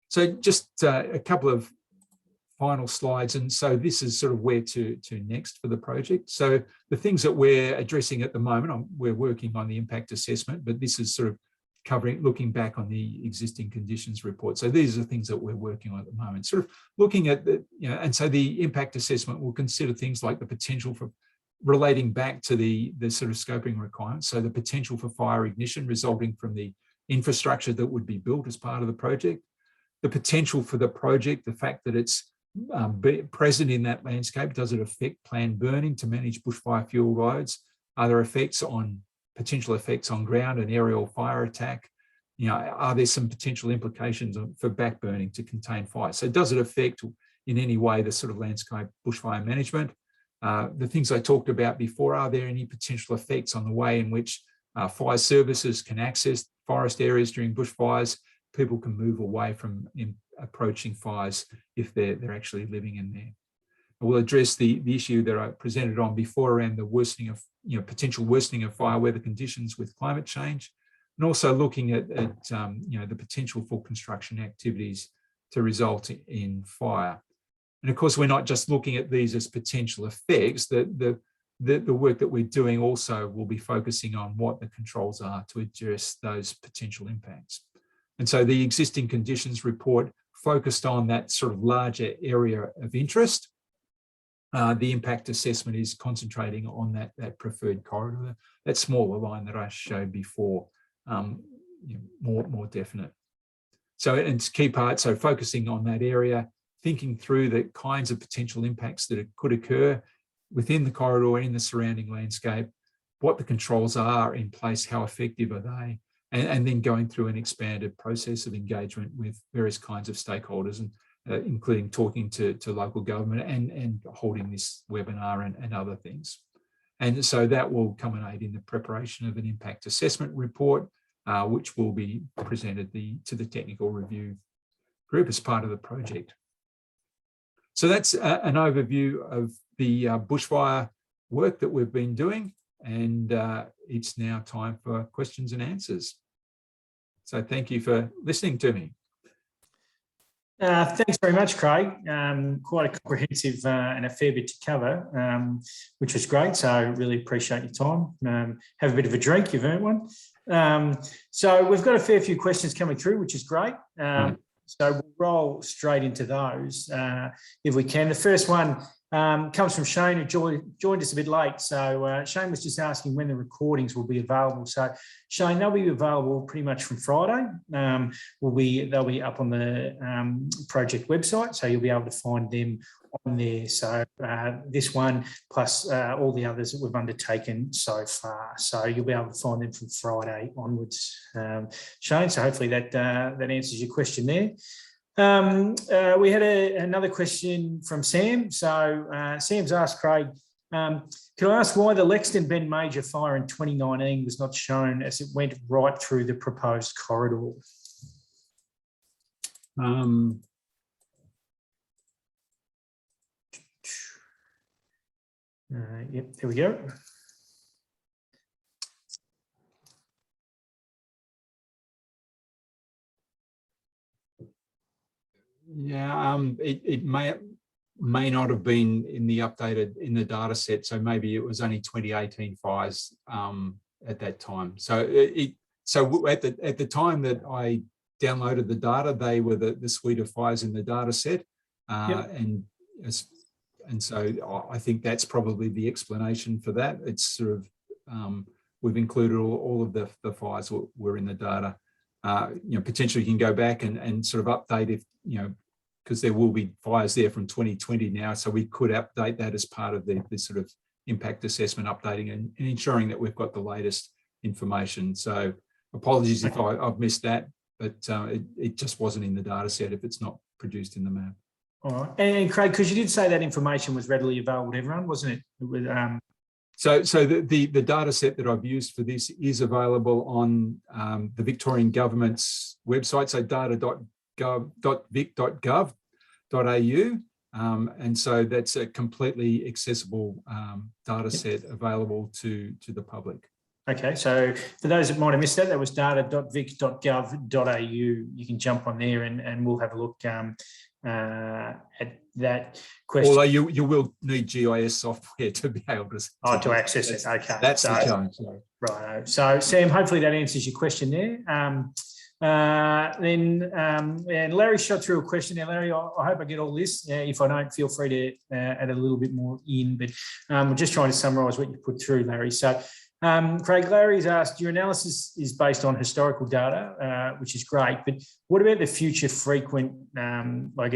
So just a couple of final slides. And so this is sort of where to next for the project. So the things that we're addressing at the moment, we're working on the impact assessment, but this is sort of looking back on the existing conditions report. So these are the things that we're working on at the moment, sort of looking at and so the impact assessment will consider things like the potential for relating back to the sort of scoping requirements. So the potential for fire ignition resulting from the infrastructure that would be built as part of the project, the potential for the project, the fact that it's present in that landscape, does it affect planned burning to manage bushfire fuel roads? Are there potential effects on ground and aerial fire attack? Are there some potential implications for back burning to contain fire? So does it affect in any way the sort of landscape bushfire management? The things I talked about before, are there any potential effects on the way in which fire services can access forest areas during bushfires? People can move away from approaching fires if they're actually living in there. We'll address the issue that I presented on before around the worsening of, potential worsening of fire weather conditions with climate change, and also looking at the potential for construction activities to result in fire. And of course, we're not just looking at these as potential effects. The work that we're doing also will be focusing on what the controls are to address those potential impacts. And so the existing conditions report focused on that sort of larger area of interest. The impact assessment is concentrating on that preferred corridor, that smaller line that I showed before, more definite. So it's key part, so focusing on that area, thinking through the kinds of potential impacts that could occur within the corridor, in the surrounding landscape, what the controls are in place, how effective are they, and then going through an expanded process of engagement with various kinds of stakeholders, and including talking to local government and holding this webinar and other things. And so that will culminate in the preparation of an impact assessment report, which will be presented to the technical review group as part of the project. So that's an overview of the bushfire work that we've been doing, and it's now time for questions and answers. So thank you for listening to me. Thanks very much, Craig. Quite a comprehensive and a fair bit to cover, which was great. So I really appreciate your time. Have a bit of a drink, you've earned one. So we've got a fair few questions coming through, which is great. So we'll roll straight into those if we can. The first one comes from Shane, who joined us a bit late. So Shane was just asking when the recordings will be available. So Shane, they'll be available pretty much from Friday. They'll be up on the project website, so you'll be able to find them on there. So this one plus all the others that we've undertaken so far. So you'll be able to find them from Friday onwards, Shane. So hopefully that answers your question there. We had another question from Sam. So Sam's asked Craig, can I ask why the Lexington Bend major fire in 2019 was not shown as it went right through the proposed corridor? Yep, there we go. Yeah, it may not have been in the data set, so maybe it was only 2018 fires at that time. So at the time that I downloaded the data, they were the suite of fires in the data set, Yep. and so I think that's probably the explanation for that. It's sort of we've included all of the fires that were in the data. Potentially you can go back and sort of update if, because there will be fires there from 2020 now. So we could update that as part of the sort of impact assessment updating and ensuring that we've got the latest information. So apologies if I've missed that, but it just wasn't in the data set if it's not produced in the map. All right. And Craig, because you did say that information was readily available to everyone, wasn't it? So the data set that I've used for this is available on the Victorian Government's website, so data.vic.gov.au, and so that's a completely accessible data set available to the public. Okay, so for those that might have missed that, that was data.vic.gov.au. You can jump on there and we'll have a look at that question. Although you will need GIS software to be able to access it. Okay, that's the challenge. Right. So Sam, hopefully that answers your question there. And Larry shot through a question there. Larry, I hope I get all this. If I don't, feel free to add a little bit more in. But we're just trying to summarise what you put through, Larry. So Craig, Larry's asked, your analysis is based on historical data, which is great, but what about the future frequent,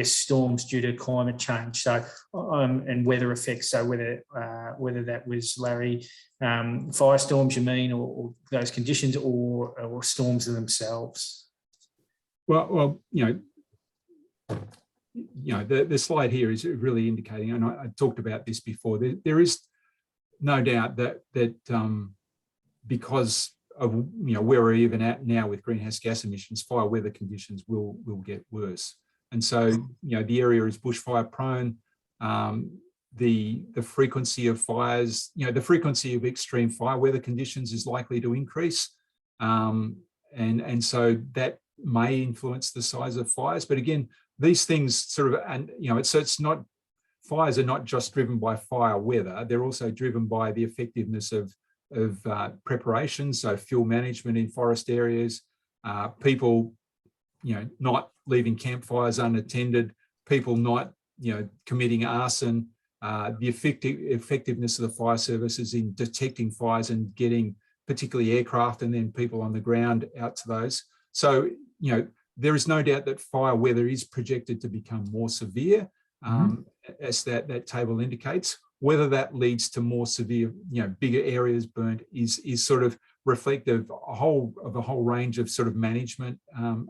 storms due to climate change, so and weather effects? So whether that was, Larry, firestorms, you mean, or those conditions, or storms themselves? Well, the slide here is really indicating, and I talked about this before. There is no doubt that because of where we're even at now with greenhouse gas emissions, fire weather conditions will get worse. And so the area is bushfire prone. the frequency of fires, the frequency of extreme fire weather conditions is likely to increase. And so that may influence the size of fires. But again, these things sort of, and it's not, fires are not just driven by fire weather, they're also driven by the effectiveness of preparation, so fuel management in forest areas, people, not leaving campfires unattended, people not, committing arson, the effectiveness of the fire services in detecting fires and getting particularly aircraft and then people on the ground out to those. So, there is no doubt that fire weather is projected to become more severe, as that table indicates. Whether that leads to more severe, bigger areas burnt is sort of reflective of a whole range of sort of management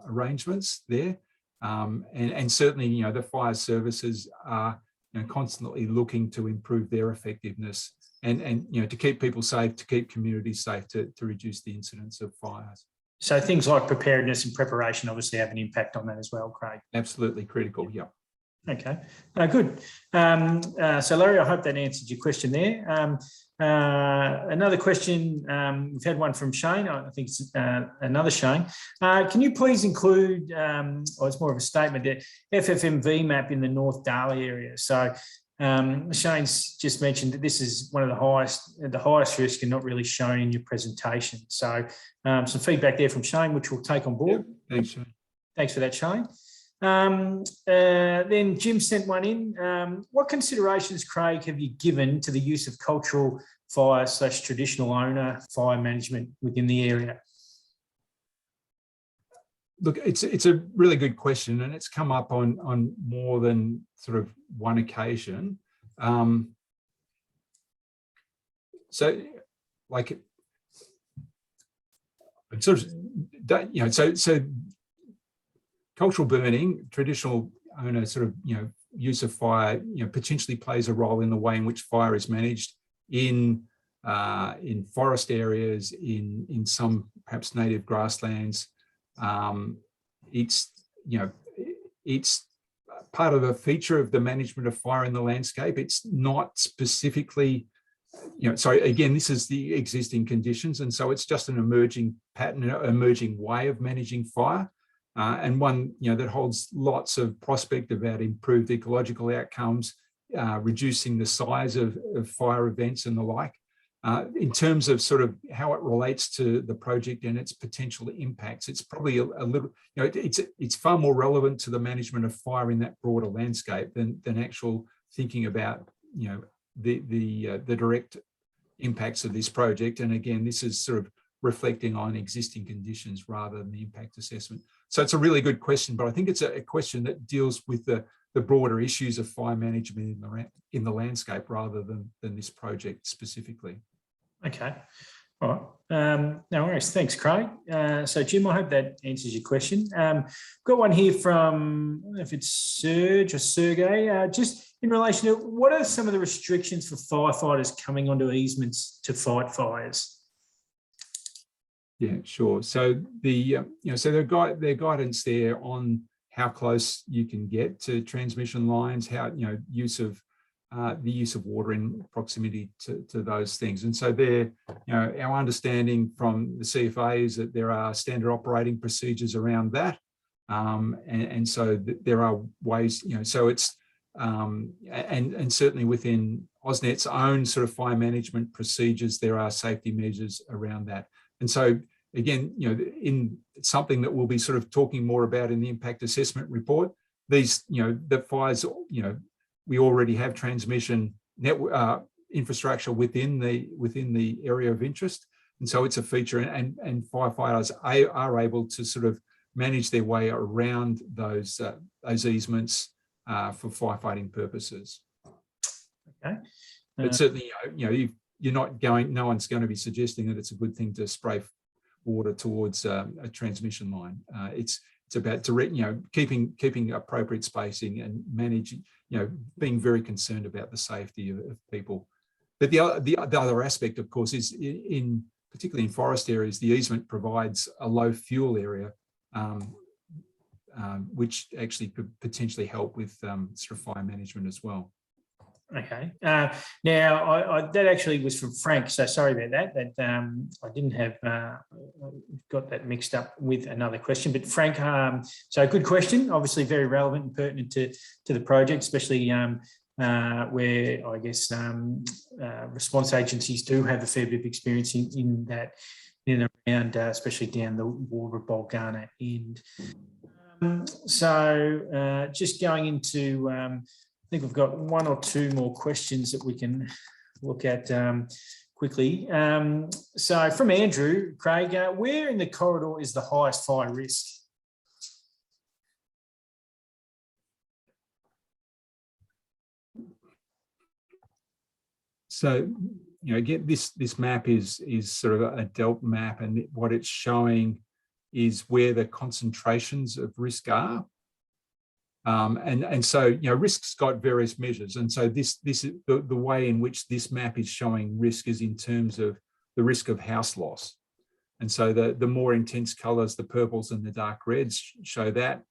arrangements there. And certainly, the fire services are constantly looking to improve their effectiveness and to keep people safe, to keep communities safe, to reduce the incidence of fires. So things like preparedness and preparation obviously have an impact on that as well, Craig. Absolutely critical, yeah. Okay, good. So Larry, I hope that answered your question there. Another question, we've had one from Shane, I think it's another Shane. Can you please include, or it's more of a statement, the FFMV map in the North Darley area? So Shane's just mentioned that this is one of the highest risk and not really shown in your presentation. So some feedback there from Shane, which we'll take on board. Yep. Thanks, Shane. Thanks for that, Shane. Then Jim sent one in. What considerations, Craig, have you given to the use of cultural fire / traditional owner fire management within the area? Look, it's a really good question, and it's come up on more than sort of one occasion. So, like, sort of, so cultural burning, traditional owner sort of, use of fire, potentially plays a role in the way in which fire is managed in forest areas, in some perhaps native grasslands. It's part of a feature of the management of fire in the landscape. It's not specifically, again, this is the existing conditions, and so it's just an emerging pattern, an emerging way of managing fire. And one that holds lots of prospect about improved ecological outcomes, reducing the size of fire events and the like. In terms of sort of how it relates to the project and its potential impacts, it's probably a little, it's far more relevant to the management of fire in that broader landscape than actual thinking about the direct impacts of this project. And again, this is sort of reflecting on existing conditions rather than the impact assessment. So it's a really good question, but I think it's a question that deals with the broader issues of fire management in the landscape rather than this project specifically. Okay. All right. No worries. Thanks, Craig. So, Jim, I hope that answers your question. Got one here from, I don't know if it's Serge or Sergey, just in relation to what are some of the restrictions for firefighters coming onto easements to fight fires? Yeah, sure. So their guidance there on how close you can get to transmission lines, how the use of water in proximity to those things. And so our understanding from the CFA is that there are standard operating procedures around that, and so there are ways. So it's and certainly within AusNet's own sort of fire management procedures, there are safety measures around that. And so again, in something that we'll be sort of talking more about in the impact assessment report, these, the fires, we already have transmission network infrastructure within the area of interest, and so it's a feature. And firefighters are able to sort of manage their way around those easements for firefighting purposes. Okay, but certainly, you're not going. No one's going to be suggesting that it's a good thing to spray water towards a transmission line. It's about keeping appropriate spacing and managing, being very concerned about the safety of people. But the other aspect, of course, is particularly in forest areas, the easement provides a low fuel area, which actually could potentially help with sort of fire management as well. Okay. Now, that actually was from Frank, so sorry about that. I didn't have got that mixed up with another question. But Frank, so good question. Obviously, very relevant and pertinent to the project, especially where I guess response agencies do have a fair bit of experience in that, in and around, especially down the Warra-Bulgana end. So just going into, I think we've got one or two more questions that we can look at quickly. So from Andrew, Craig, where in the corridor is the highest fire risk? So, you know, again, this map is sort of a DELT map, and what it's showing is where the concentrations of risk are. And so, you know, risk's got various measures. And so this is the way in which this map is showing risk is in terms of the risk of house loss. And so the more intense colors, the purples and the dark reds, show that.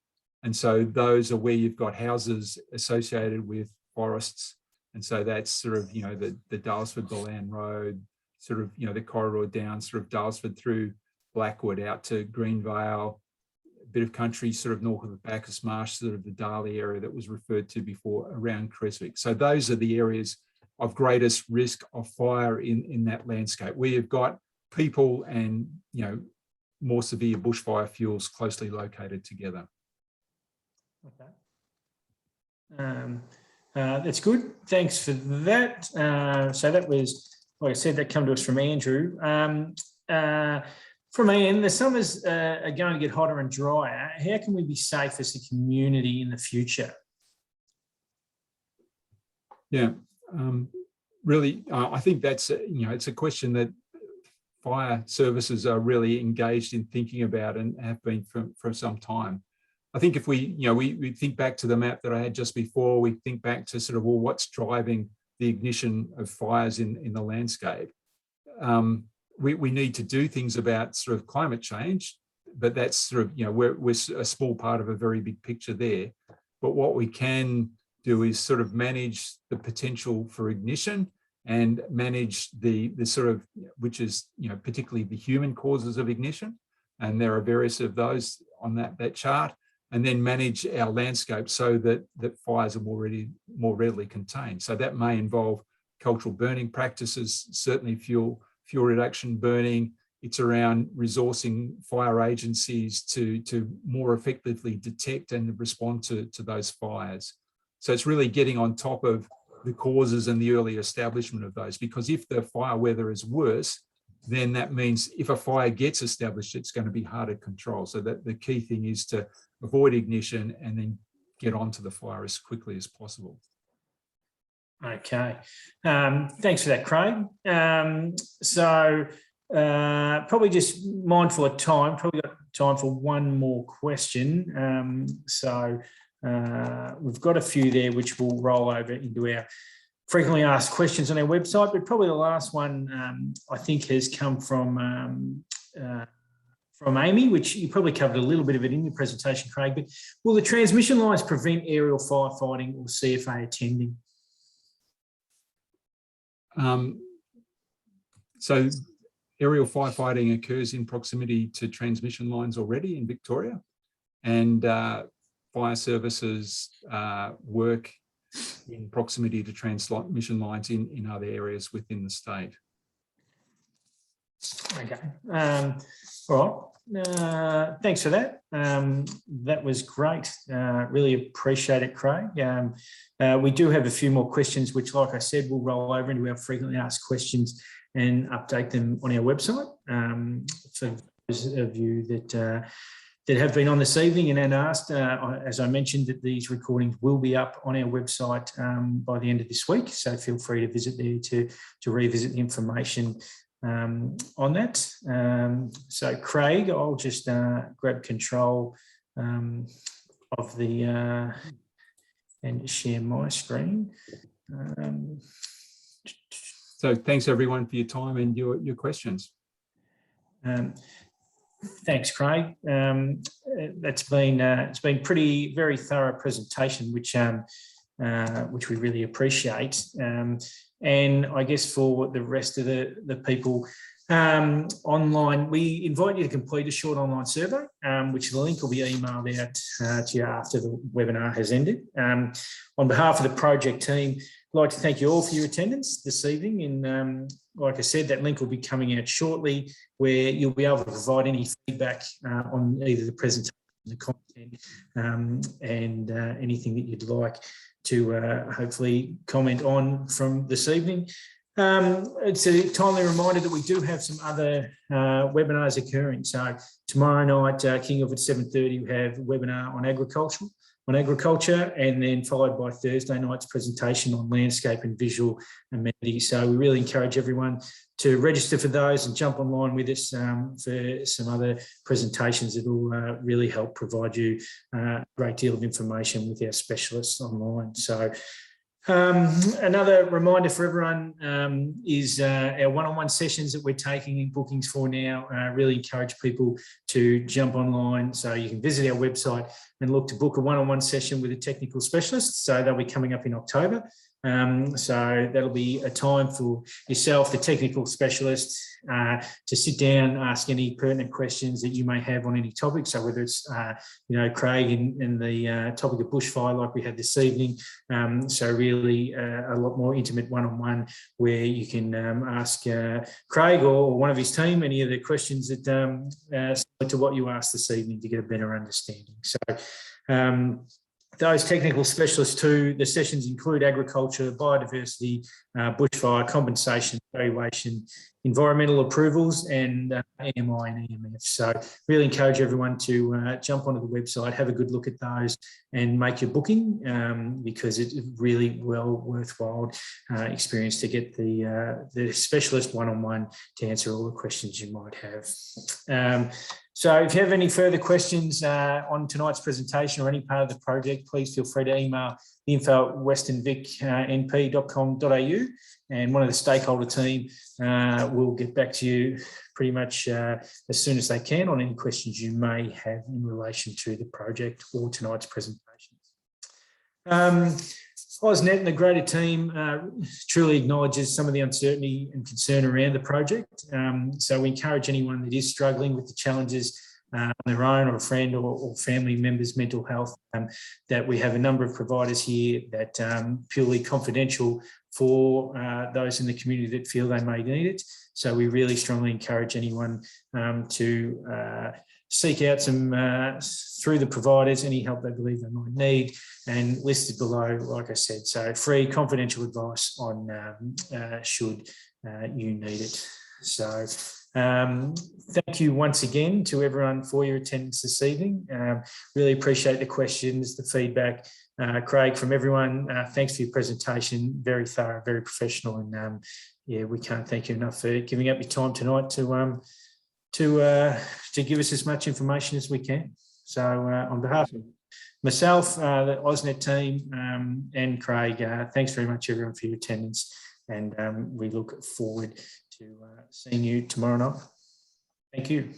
And so those are where you've got houses associated with forests. And so that's sort of, you know, the Dalesford, the Land Road, sort of, you know, the corridor down sort of Dalesford through Blackwood out to Greenvale, a bit of country sort of north of the Bacchus Marsh, sort of the Darley area that was referred to before around Creswick. So those are the areas of greatest risk of fire in that landscape, where you've got people and, you know, more severe bushfire fuels closely located together. Okay. That's good. Thanks for that. So that was, like I said, that come to us from Andrew. From Ian, the summers are going to get hotter and drier. How can we be safe as a community in the future? Yeah, really, I think that's, you know, it's a question that fire services are really engaged in thinking about and have been for some time. I think if we, you know, we think back to the map that I had just before, we think back to sort of, well, what's driving the ignition of fires in the landscape? We need to do things about sort of climate change, but that's sort of, you know, we're a small part of a very big picture there. But what we can do is sort of manage the potential for ignition and manage the sort of, which is, you know, particularly the human causes of ignition. And there are various of those on that chart. And then manage our landscape so that fires are more readily contained. So that may involve cultural burning practices, certainly fuel reduction burning. It's around resourcing fire agencies to more effectively detect and respond to those fires. So it's really getting on top of the causes and the early establishment of those, because if the fire weather is worse, then that means if a fire gets established, it's going to be harder to control. So that the key thing is to avoid ignition and then get onto the fire as quickly as possible. Okay, thanks for that, Craig. So probably just mindful of time, probably got time for one more question. So we've got a few there which will roll over into our frequently asked questions on our website, but probably the last one I think has come from Amy, which you probably covered a little bit of it in your presentation, Craig, but will the transmission lines prevent aerial firefighting or CFA attending? So aerial firefighting occurs in proximity to transmission lines already in Victoria, and fire services work in proximity to transmission lines in other areas within the state. Okay. All right. Thanks for that. That was great. Really appreciate it, Craig. We do have a few more questions, which, like I said, will roll over into our frequently asked questions and update them on our website. For those of you that have been on this evening and asked, as I mentioned, that these recordings will be up on our website by the end of this week. So feel free to visit there to revisit the information on that. So Craig, I'll just grab control of the and share my screen. So thanks everyone for your time and your questions. Thanks, Craig. It's been very thorough presentation, which which we really appreciate. And I guess for the rest of the people online, we invite you to complete a short online survey, which the link will be emailed out to you after the webinar has ended. On behalf of the project team, I'd like to thank you all for your attendance this evening. And like I said, that link will be coming out shortly, where you'll be able to provide any feedback on either the presentation, the content, and anything that you'd like to hopefully comment on from this evening. It's a timely reminder that we do have some other webinars occurring. So tomorrow night, kicking off at 7:30, we have a webinar on agriculture, and then followed by Thursday night's presentation on landscape and visual amenities. So we really encourage everyone to register for those and jump online with us for some other presentations that will really help provide you a great deal of information with our specialists online. So another reminder for everyone is our one-on-one sessions that we're taking in bookings for now. Really encourage people to jump online, so you can visit our website and look to book a one-on-one session with a technical specialist. So they'll be coming up in October. So that'll be a time for yourself, the technical specialist, to sit down, ask any pertinent questions that you may have on any topic. So whether it's, Craig in the topic of bushfire like we had this evening. So really a lot more intimate one-on-one where you can ask Craig or one of his team any of the questions that similar to what you asked this evening to get a better understanding. So those technical specialists too, the sessions include agriculture, biodiversity, bushfire, compensation, valuation, environmental approvals, and EMI and EMF. So really encourage everyone to jump onto the website, have a good look at those and make your booking, because it's really worthwhile experience to get the specialist one-on-one to answer all the questions you might have. So if you have any further questions on tonight's presentation or any part of the project, please feel free to email the info@westernvicnp.com.au, and one of the stakeholder team will get back to you pretty much as soon as they can on any questions you may have in relation to the project or tonight's presentations. AusNet and the greater team truly acknowledges some of the uncertainty and concern around the project. So we encourage anyone that is struggling with the challenges on their own, or a friend or family members' mental health, that we have a number of providers here that purely confidential for those in the community that feel they may need it. So we really strongly encourage anyone to seek out some, through the providers, any help they believe they might need, and listed below, like I said. So free confidential advice on should you need it. So thank you once again to everyone for your attendance this evening. Really appreciate the questions, the feedback. Craig, from everyone, thanks for your presentation. Very thorough, very professional, and yeah, we can't thank you enough for giving up your time tonight to give us as much information as we can. So on behalf of myself, the AusNet team, and Craig, thanks very much everyone for your attendance, and we look forward to seeing you tomorrow night. Thank you.